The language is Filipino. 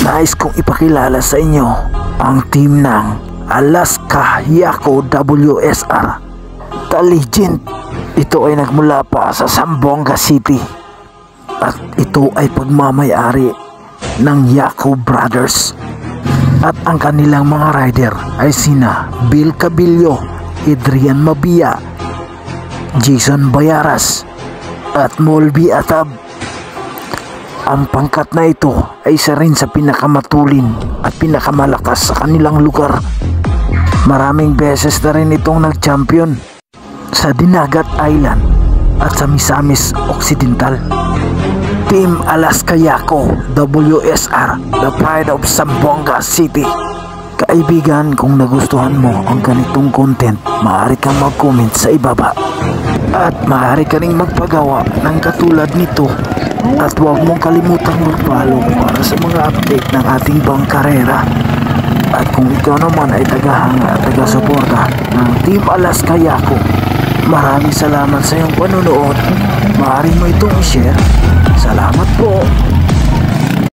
Nais kong ipakilala sa inyo ang team ng Alaska Yaku WSR. Legend. Ito ay nagmula pa sa Zamboanga City at ito ay pagmamayari ng Yaku Brothers. At ang kanilang mga rider ay sina Bill Cabillo, Adrian Mabia, Jason Bayaras at Molby Atab. Ang pangkat na ito ay isa rin sa pinakamatulin at pinakamalakas sa kanilang lugar. Maraming beses na rin itong nag-champion sa Dinagat Island at sa Misamis Occidental. Team Alaska Yaku WSR, the pride of Zamboanga City. Kaibigan, kung nagustuhan mo ang ganitong content, maaari kang mag-comment sa ibaba at maaari ka ring magpagawa ng katulad nito. At huwag mong kalimutang mag-follow para sa mga update ng ating bangkarera. At kung ikaw naman ay tagahanga at taga-suporta ng Team Alaska Yaku, maraming salamat sa iyong panonood. Maaari mo itong i-share. Salamat po.